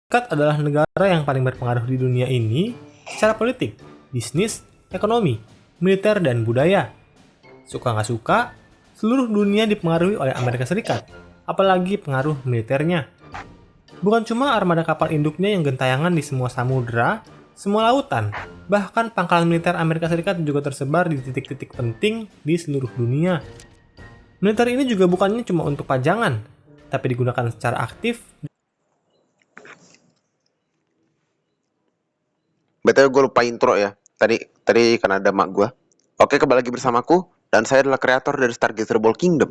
Serikat adalah negara yang paling berpengaruh di dunia ini secara politik, bisnis, ekonomi, militer, dan budaya. Suka nggak suka, seluruh dunia dipengaruhi oleh Amerika Serikat, apalagi pengaruh militernya. Bukan cuma armada kapal induknya yang gentayangan di semua samudera, semua lautan, bahkan pangkalan militer Amerika Serikat juga tersebar di titik-titik penting di seluruh dunia. Militer ini juga bukannya cuma untuk pajangan, tapi digunakan secara aktif. BTW gue lupa intro ya. Tadi karena ada mak gue. Oke, kembali lagi bersamaku. Dan saya adalah kreator dari Stargazer Ball Kingdom.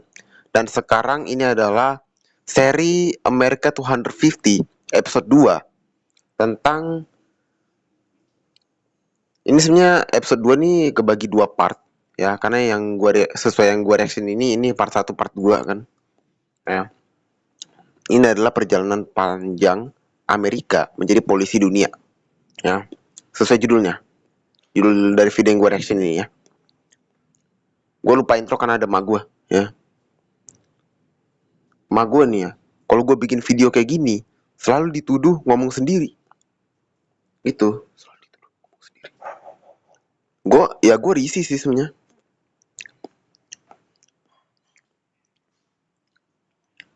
Dan sekarang ini adalah seri America 250 episode 2. Tentang... Ini sebenarnya episode 2 nih kebagi 2 part. Ya, karena yang sesuai yang gue reaction ini part 1, part 2 kan. Ya. Ini adalah perjalanan panjang Amerika menjadi polisi dunia. Ya. Sesuai judulnya. Judul dari video yang gue reaction ini ya. Gue lupa intro karena ada mak gue ya. Mak gue nih ya, kalau gue bikin video kayak gini selalu dituduh ngomong sendiri. Itu selalu dituduh ngomong sendiri. Gue risih sih sebenarnya.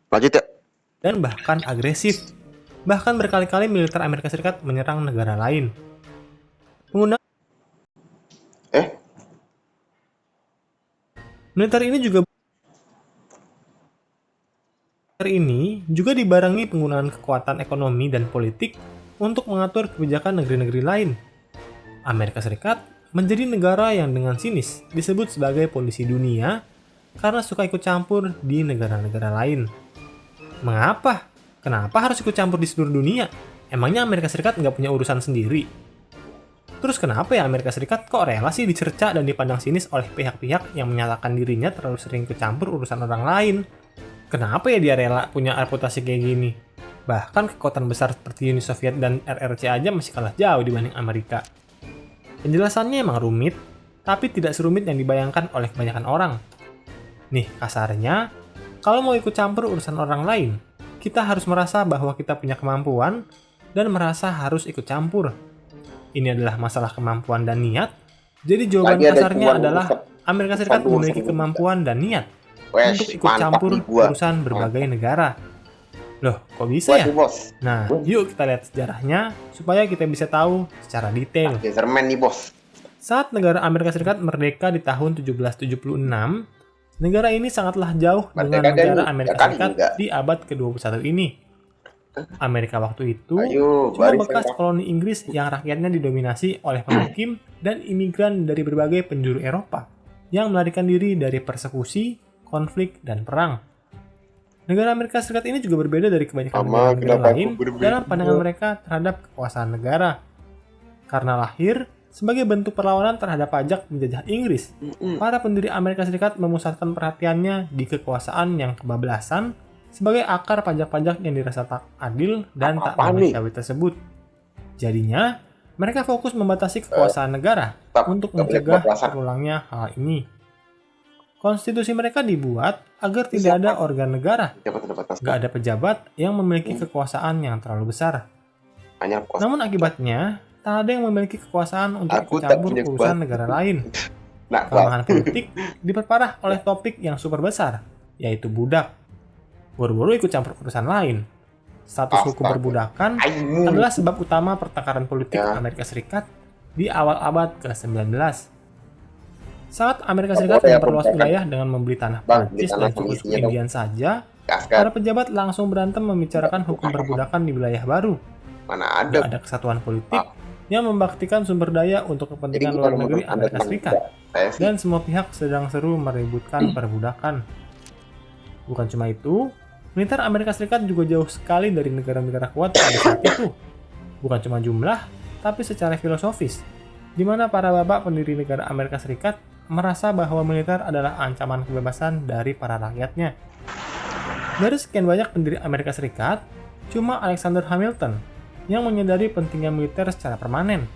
Lanjut ya. Dan bahkan agresif. Bahkan berkali-kali militer Amerika Serikat menyerang negara lain. Militer ini juga dibarengi penggunaan kekuatan ekonomi dan politik untuk mengatur kebijakan negeri-negeri lain. Amerika Serikat menjadi negara yang dengan sinis disebut sebagai polisi dunia karena suka ikut campur di negara-negara lain. Mengapa? Kenapa harus ikut campur di seluruh dunia? Emangnya Amerika Serikat nggak punya urusan sendiri? Terus kenapa ya Amerika Serikat kok rela sih dicerca dan dipandang sinis oleh pihak-pihak yang menyatakan dirinya terlalu sering ikut campur urusan orang lain? Kenapa ya dia rela punya reputasi kayak gini? Bahkan kekuatan besar seperti Uni Soviet dan RRC aja masih kalah jauh dibanding Amerika. Penjelasannya emang rumit, tapi tidak serumit yang dibayangkan oleh kebanyakan orang. Nih, kasarnya, kalau mau ikut campur urusan orang lain, kita harus merasa bahwa kita punya kemampuan dan merasa harus ikut campur. Ini adalah masalah kemampuan dan niat. Jadi jawaban kasarnya adalah Amerika Serikat memiliki kemampuan dan niat untuk ikut campur urusan berbagai negara. Loh, kok bisa ya? Nah, yuk kita lihat sejarahnya supaya kita bisa tahu secara detail. Saat negara Amerika Serikat merdeka di tahun 1776, negara ini sangatlah jauh dengan negara Amerika Serikat di abad ke-21 ini. Amerika waktu itu cuma bekas koloni Inggris yang rakyatnya didominasi oleh pemukim dan imigran dari berbagai penjuru Eropa yang melarikan diri dari persekusi, konflik, dan perang. Negara Amerika Serikat ini juga berbeda dari kebanyakan negara lain dalam pandangan mereka terhadap kekuasaan negara. Karena lahir sebagai bentuk perlawanan terhadap pajak penjajah Inggris, para pendiri Amerika Serikat memusatkan perhatiannya di kekuasaan yang kebablasan sebagai akar pajak-pajak yang dirasa tak adil dan tak manusiawi tersebut. Jadinya, mereka fokus membatasi kekuasaan negara untuk mencegah terulangnya hal ini. Konstitusi mereka dibuat agar tidak ada organ negara, nggak ada pejabat yang memiliki kekuasaan yang terlalu besar. Namun akibatnya, tak ada yang memiliki kekuasaan untuk ikut campur urusan negara lain. Kelemahan politik diperparah oleh topik yang super besar, yaitu budak. Buru-buru ikut campur urusan lain. Status hukum perbudakan adalah sebab utama pertengkaran politik Amerika Serikat di awal abad ke-19. Saat Amerika Serikat memperluas wilayah dengan membeli tanah Prancis dan suku-suku Indian saja, para pejabat langsung berantem membicarakan hukum perbudakan di wilayah baru. Tidak ada kesatuan politik yang membaktikan sumber daya untuk kepentingan luar negeri Amerika Serikat, dan semua pihak sedang seru meributkan perbudakan. Bukan cuma itu, militer Amerika Serikat juga jauh sekali dari negara-negara kuat pada saat itu. Bukan cuma jumlah, tapi secara filosofis, di mana para bapak pendiri negara Amerika Serikat merasa bahwa militer adalah ancaman kebebasan dari para rakyatnya. Dari sekian banyak pendiri Amerika Serikat, cuma Alexander Hamilton yang menyadari pentingnya militer secara permanen.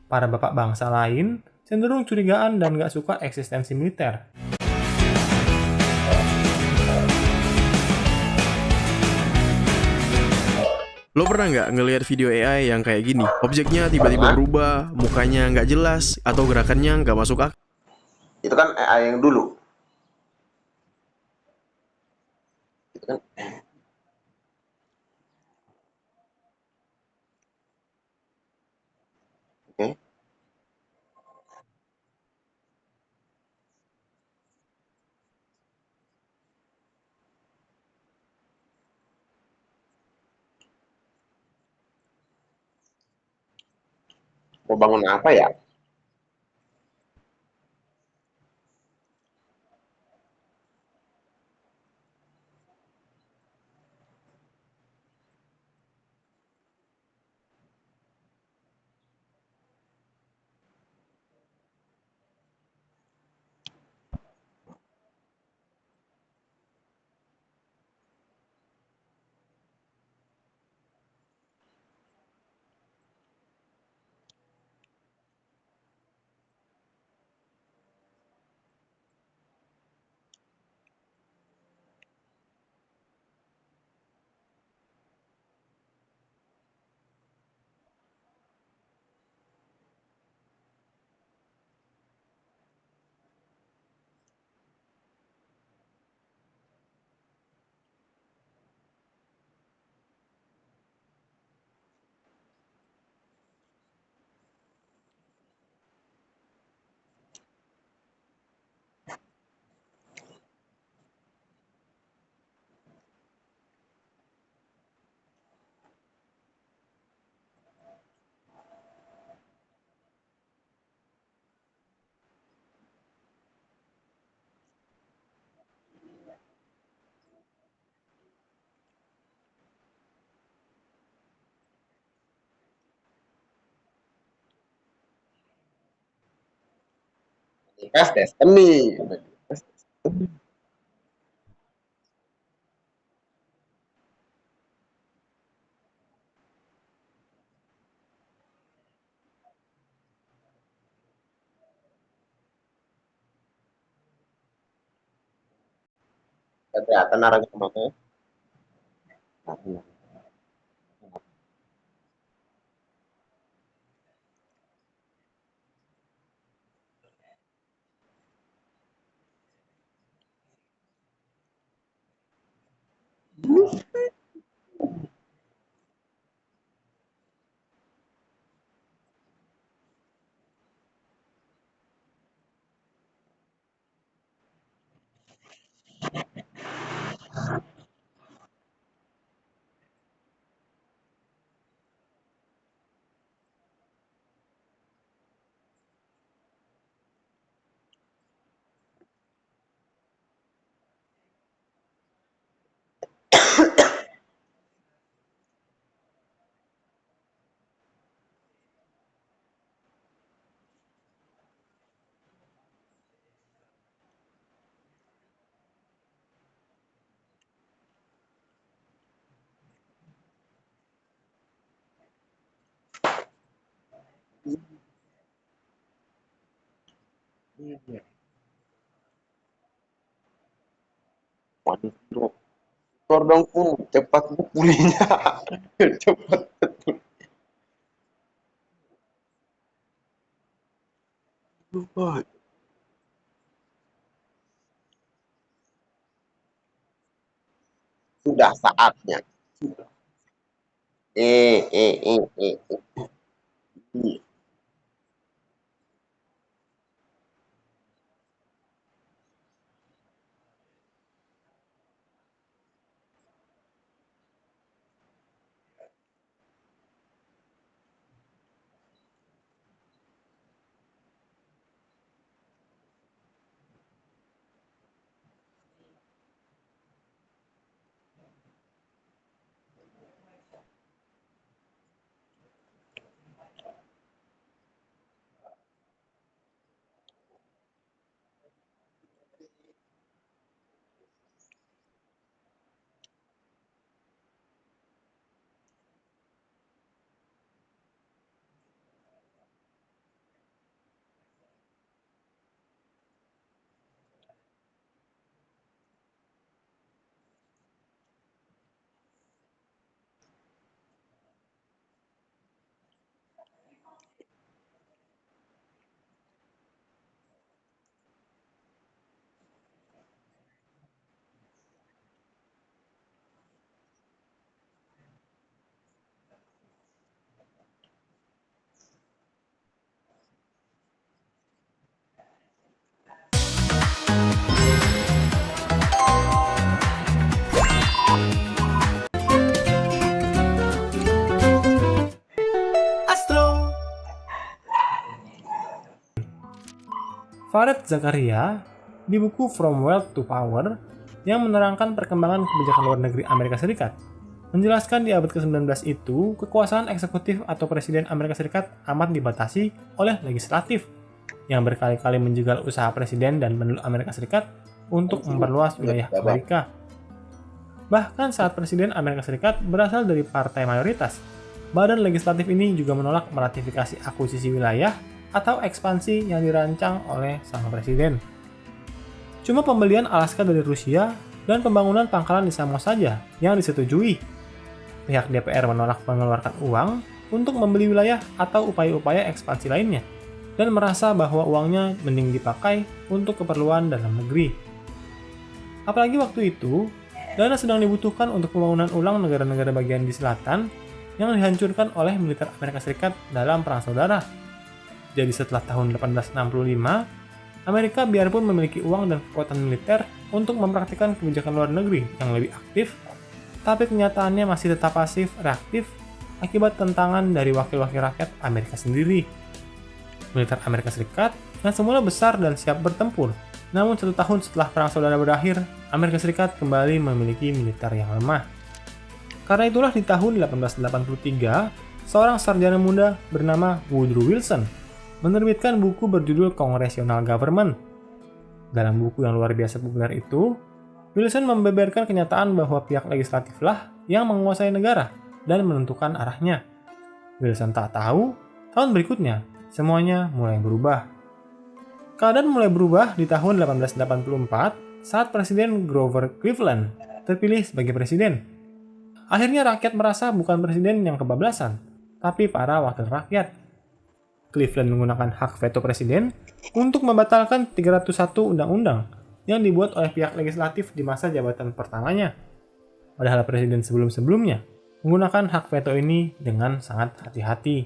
Para bapak bangsa lain cenderung curigaan dan gak suka eksistensi militer. Lo pernah nggak ngelihat video AI yang kayak gini? Objeknya tiba-tiba Pernah. berubah, mukanya nggak jelas, atau gerakannya nggak masuk akal. Itu kan AI yang dulu. Itu kan. Oke. Mau bangun apa ya? Tes destiny. Kelihatan arahnya kemana. Waduh, keluar dong cepat pulihnya. Cepat. Oh, sudah saatnya. Eh. Fareed Zakaria di buku From Wealth to Power yang menerangkan perkembangan kebijakan luar negeri Amerika Serikat menjelaskan di abad ke-19 itu kekuasaan eksekutif atau presiden Amerika Serikat amat dibatasi oleh legislatif yang berkali-kali menjegal usaha presiden dan penduduk Amerika Serikat untuk memperluas wilayah Amerika. Bahkan saat presiden Amerika Serikat berasal dari partai mayoritas, badan legislatif ini juga menolak meratifikasi akuisisi wilayah atau ekspansi yang dirancang oleh sang presiden. Cuma pembelian Alaska dari Rusia dan pembangunan pangkalan di Samoa saja yang disetujui. Pihak DPR menolak mengeluarkan uang untuk membeli wilayah atau upaya-upaya ekspansi lainnya, dan merasa bahwa uangnya mending dipakai untuk keperluan dalam negeri. Apalagi waktu itu, dana sedang dibutuhkan untuk pembangunan ulang negara-negara bagian di selatan yang dihancurkan oleh militer Amerika Serikat dalam Perang Saudara. Jadi setelah tahun 1865, Amerika biarpun memiliki uang dan kekuatan militer untuk mempraktikkan kebijakan luar negeri yang lebih aktif, tapi kenyataannya masih tetap pasif reaktif akibat tentangan dari wakil-wakil rakyat Amerika sendiri. Militer Amerika Serikat yang semula besar dan siap bertempur, namun 1 tahun setelah Perang Saudara berakhir, Amerika Serikat kembali memiliki militer yang lemah. Karena itulah di tahun 1883, seorang sarjana muda bernama Woodrow Wilson menerbitkan buku berjudul Congressional Government. Dalam buku yang luar biasa populer itu, Wilson membeberkan kenyataan bahwa pihak legislatiflah yang menguasai negara dan menentukan arahnya. Wilson tak tahu, tahun berikutnya, semuanya mulai berubah. Keadaan mulai berubah di tahun 1884 saat Presiden Grover Cleveland terpilih sebagai presiden. Akhirnya rakyat merasa bukan presiden yang kebablasan, tapi para wakil rakyat. Cleveland menggunakan hak veto presiden untuk membatalkan 301 undang-undang yang dibuat oleh pihak legislatif di masa jabatan pertamanya. Padahal presiden sebelum-sebelumnya menggunakan hak veto ini dengan sangat hati-hati.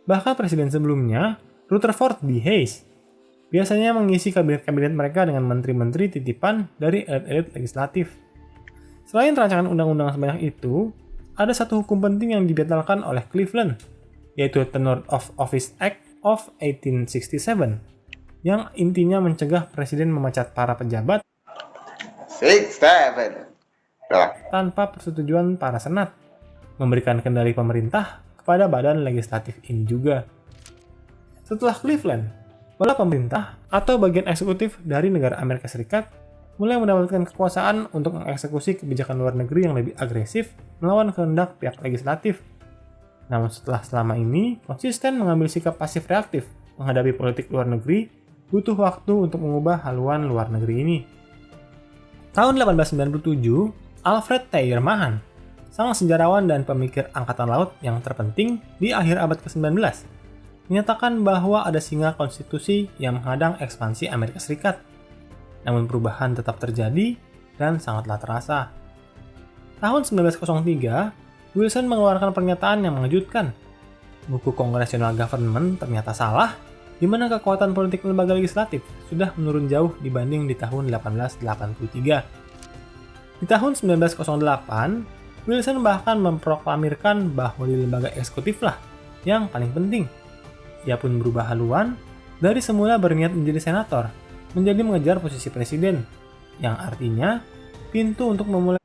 Bahkan presiden sebelumnya, Rutherford B. Hayes, biasanya mengisi kabinet-kabinet mereka dengan menteri-menteri titipan dari elit-elit legislatif. Selain rancangan undang-undang sebanyak itu, ada satu hukum penting yang dibatalkan oleh Cleveland, yaitu Tenure of Office Act of 1867, yang intinya mencegah presiden memecat para pejabat tanpa persetujuan para senat, memberikan kendali pemerintah kepada badan legislatif ini juga. Setelah Cleveland, bola pemerintah atau bagian eksekutif dari negara Amerika Serikat mulai mendapatkan kekuasaan untuk mengeksekusi kebijakan luar negeri yang lebih agresif melawan kehendak pihak legislatif. Namun setelah selama ini konsisten mengambil sikap pasif reaktif menghadapi politik luar negeri, butuh waktu untuk mengubah haluan luar negeri ini. Tahun 1897, Alfred Thayer Mahan, sang sejarawan dan pemikir angkatan laut yang terpenting di akhir abad ke-19, menyatakan bahwa ada singa konstitusi yang menghadang ekspansi Amerika Serikat. Namun perubahan tetap terjadi dan sangatlah terasa. Tahun 1903, Wilson mengeluarkan pernyataan yang mengejutkan. Buku Congressional Government ternyata salah, di mana kekuatan politik lembaga legislatif sudah menurun jauh dibanding di tahun 1883. Di tahun 1908, Wilson bahkan memproklamirkan bahwa di lembaga eksekutiflah yang paling penting. Ia pun berubah haluan dari semula berniat menjadi senator, menjadi mengejar posisi presiden, yang artinya pintu untuk memulai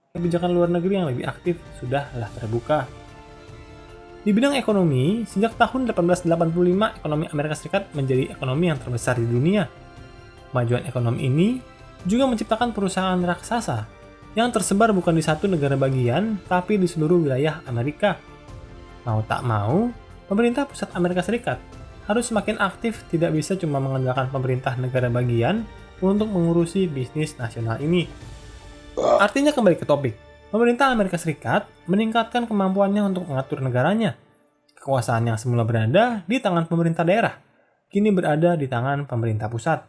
kebijakan luar negeri yang lebih aktif sudahlah terbuka. Di bidang ekonomi, sejak tahun 1885 ekonomi Amerika Serikat menjadi ekonomi yang terbesar di dunia. Kemajuan ekonomi ini juga menciptakan perusahaan raksasa yang tersebar bukan di satu negara bagian, tapi di seluruh wilayah Amerika. Mau tak mau, pemerintah pusat Amerika Serikat harus semakin aktif, tidak bisa cuma mengandalkan pemerintah negara bagian untuk mengurusi bisnis nasional ini. Artinya kembali ke topik, pemerintah Amerika Serikat meningkatkan kemampuannya untuk mengatur negaranya. Kekuasaan yang semula berada di tangan pemerintah daerah, kini berada di tangan pemerintah pusat.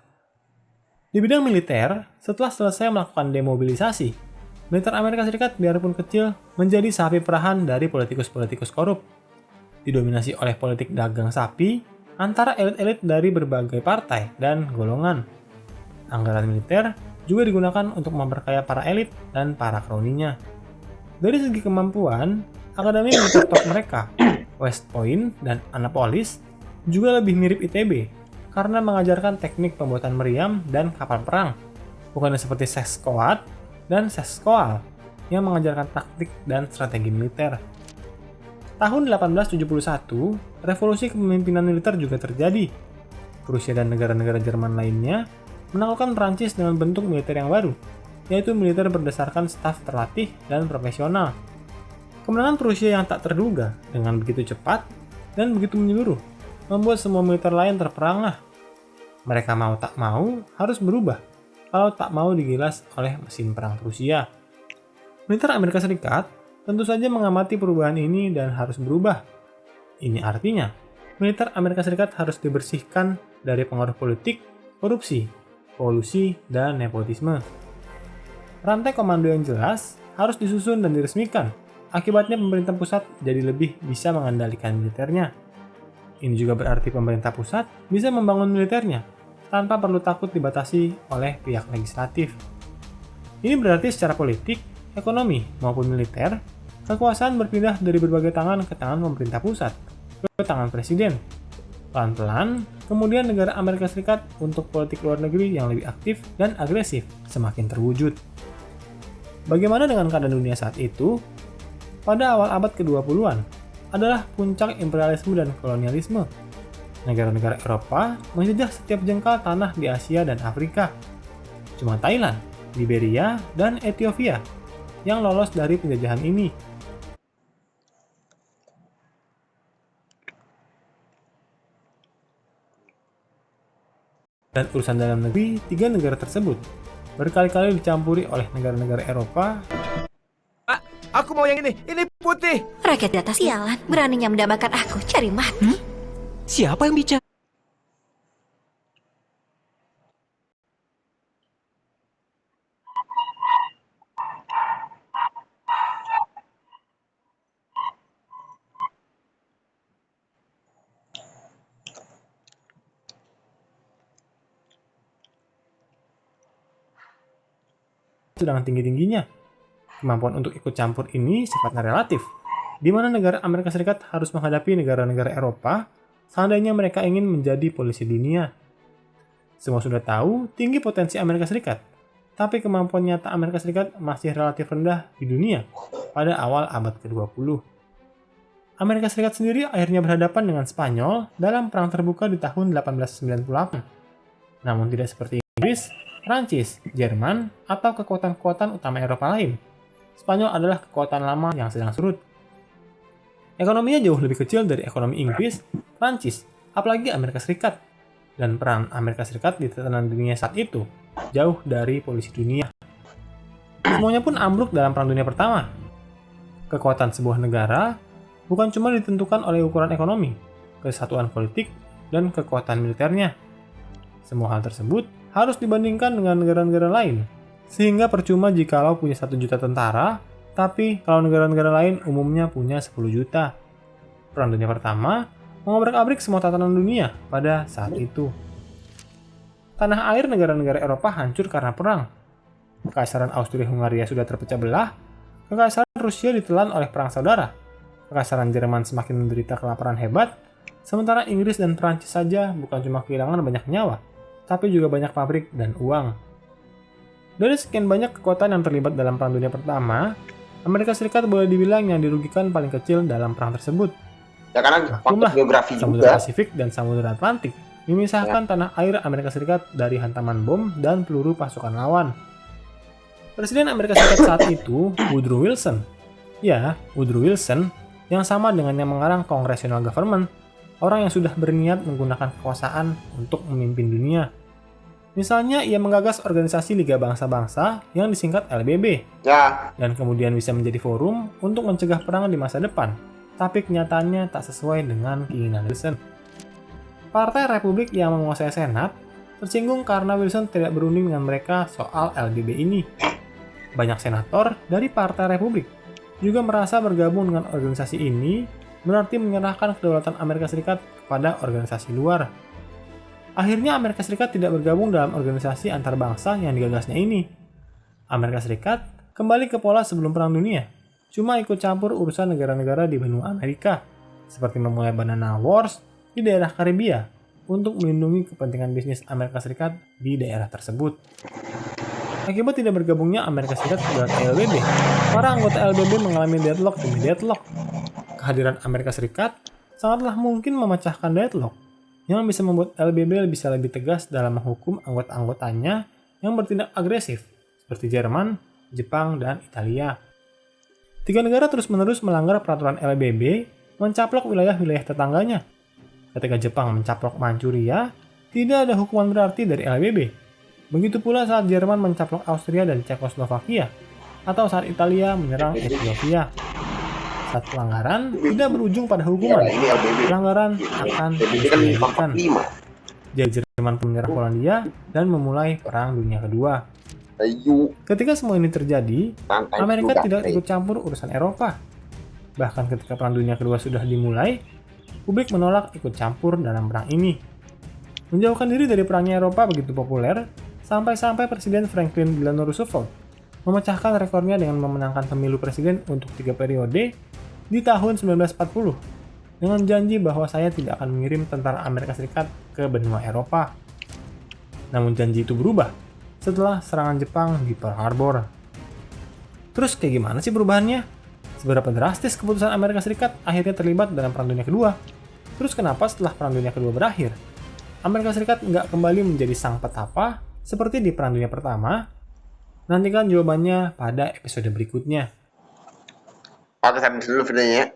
Di bidang militer, setelah selesai melakukan demobilisasi, militer Amerika Serikat biarpun kecil menjadi sapi perahan dari politikus-politikus korup. Didominasi oleh politik dagang sapi antara elit-elit dari berbagai partai dan golongan. Anggaran militer juga digunakan untuk memperkaya para elit dan para kroninya. Dari segi kemampuan, akademi militer top mereka West Point dan Annapolis juga lebih mirip ITB karena mengajarkan teknik pembuatan meriam dan kapal perang, bukan seperti Seskoad dan Seskoal yang mengajarkan taktik dan strategi militer. Tahun 1871, revolusi kepemimpinan militer juga terjadi. Prusia dan negara-negara Jerman lainnya menaklukkan Prancis dengan bentuk militer yang baru, yaitu militer berdasarkan staf terlatih dan profesional. Kemenangan Prusia yang tak terduga dengan begitu cepat dan begitu menyeluruh membuat semua militer lain terperangah. Mereka mau tak mau harus berubah kalau tak mau digilas oleh mesin perang Prusia. Militer Amerika Serikat tentu saja mengamati perubahan ini dan harus berubah. Ini artinya, militer Amerika Serikat harus dibersihkan dari pengaruh politik, korupsi, kolusi, dan nepotisme. Rantai komando yang jelas harus disusun dan diresmikan. Akibatnya pemerintah pusat jadi lebih bisa mengendalikan militernya. Ini juga berarti pemerintah pusat bisa membangun militernya tanpa perlu takut dibatasi oleh pihak legislatif. Ini berarti secara politik, ekonomi, maupun militer, kekuasaan berpindah dari berbagai tangan ke tangan pemerintah pusat, ke tangan presiden. Pelan-pelan, kemudian negara Amerika Serikat untuk politik luar negeri yang lebih aktif dan agresif semakin terwujud. Bagaimana dengan keadaan dunia saat itu? Pada awal abad ke-20-an adalah puncak imperialisme dan kolonialisme. Negara-negara Eropa menjajah setiap jengkal tanah di Asia dan Afrika. Cuma Thailand, Liberia, dan Ethiopia yang lolos dari penjajahan ini. Dan urusan dalam negeri tiga negara tersebut berkali-kali dicampuri oleh negara-negara Eropa. Aku mau yang ini putih. Rakyat di atas sialan, beraninya mendambakan aku, cari mati. Siapa yang bicara? Sedang tinggi-tingginya. Kemampuan untuk ikut campur ini sifatnya relatif, di mana negara Amerika Serikat harus menghadapi negara-negara Eropa seandainya mereka ingin menjadi polisi dunia. Semua sudah tahu tinggi potensi Amerika Serikat, tapi kemampuan nyata Amerika Serikat masih relatif rendah di dunia pada awal abad ke-20. Amerika Serikat sendiri akhirnya berhadapan dengan Spanyol dalam perang terbuka di tahun 1898. Namun tidak seperti Inggris, Prancis, Jerman, atau kekuatan-kekuatan utama Eropa lain. Spanyol adalah kekuatan lama yang sedang surut. Ekonominya jauh lebih kecil dari ekonomi Inggris, Prancis, apalagi Amerika Serikat. Dan peran Amerika Serikat di tatanan dunia saat itu jauh dari polisi dunia. Semuanya pun ambruk dalam Perang Dunia Pertama. Kekuatan sebuah negara bukan cuma ditentukan oleh ukuran ekonomi, kesatuan politik, dan kekuatan militernya. Semua hal tersebut harus dibandingkan dengan negara-negara lain. Sehingga percuma jikalau punya 1 juta tentara, tapi kalau negara-negara lain umumnya punya 10 juta. Perang Dunia Pertama mengobrak-abrik semua tatanan dunia pada saat itu. Tanah air negara-negara Eropa hancur karena perang. Kekaisaran Austria-Hungaria sudah terpecah belah, Kekaisaran Rusia ditelan oleh perang saudara, Kekaisaran Jerman semakin menderita kelaparan hebat, sementara Inggris dan Prancis saja bukan cuma kehilangan banyak nyawa, tapi juga banyak pabrik dan uang. Dari sekian banyak kekuatan yang terlibat dalam Perang Dunia Pertama, Amerika Serikat boleh dibilang yang dirugikan paling kecil dalam perang tersebut. Ya karena faktor Maklumlah, geografi Samudra juga. Pasifik dan Samudra Atlantik memisahkan tanah air Amerika Serikat dari hantaman bom dan peluru pasukan lawan. Presiden Amerika Serikat saat itu, Woodrow Wilson. Ya, Woodrow Wilson, yang sama dengan yang mengarang Congressional Government, orang yang sudah berniat menggunakan kekuasaan untuk memimpin dunia. Misalnya, ia menggagas organisasi Liga Bangsa-Bangsa yang disingkat LBB, Ya, dan kemudian bisa menjadi forum untuk mencegah perang di masa depan, tapi kenyataannya tak sesuai dengan keinginan Wilson. Partai Republik yang menguasai Senat tersinggung karena Wilson tidak berunding dengan mereka soal LBB ini. Banyak senator dari Partai Republik juga merasa bergabung dengan organisasi ini berarti menyerahkan kedaulatan Amerika Serikat kepada organisasi luar. Akhirnya Amerika Serikat tidak bergabung dalam organisasi antar bangsa yang digagasnya ini. Amerika Serikat kembali ke pola sebelum Perang Dunia, cuma ikut campur urusan negara-negara di benua Amerika, seperti memulai Banana Wars di daerah Karibia untuk melindungi kepentingan bisnis Amerika Serikat di daerah tersebut. Akibat tidak bergabungnya Amerika Serikat ke dalam LBB, para anggota LBB mengalami deadlock demi deadlock. Kehadiran Amerika Serikat sangatlah mungkin memecahkan deadlock yang bisa membuat LBB bisa lebih tegas dalam menghukum anggota-anggotanya yang bertindak agresif seperti Jerman, Jepang, dan Italia. Tiga negara terus-menerus melanggar peraturan LBB mencaplok wilayah-wilayah tetangganya. Ketika Jepang mencaplok Manchuria, tidak ada hukuman berarti dari LBB. Begitu pula saat Jerman mencaplok Austria dan Cekoslovakia, atau saat Italia menyerang Ethiopia. Saat pelanggaran tidak berujung pada hukuman, pelanggaran akan diselesaikan. Jadi Jerman pun menyerang Polandia dan memulai Perang Dunia Kedua. Ketika semua ini terjadi, Amerika tidak ikut campur urusan Eropa. Bahkan ketika Perang Dunia Kedua sudah dimulai, publik menolak ikut campur dalam perang ini. Menjauhkan diri dari perangnya Eropa begitu populer, sampai-sampai Presiden Franklin Delano Roosevelt memecahkan rekornya dengan memenangkan pemilu presiden untuk 3 periode di tahun 1940 dengan janji bahwa saya tidak akan mengirim tentara Amerika Serikat ke benua Eropa. Namun janji itu berubah setelah serangan Jepang di Pearl Harbor. Terus kayak gimana sih perubahannya? Seberapa drastis keputusan Amerika Serikat akhirnya terlibat dalam Perang Dunia Kedua? Terus kenapa setelah Perang Dunia Kedua berakhir, Amerika Serikat nggak kembali menjadi sang petapa seperti di Perang Dunia Pertama? Nantikan jawabannya pada episode berikutnya. Oke, sampai dulu videonya.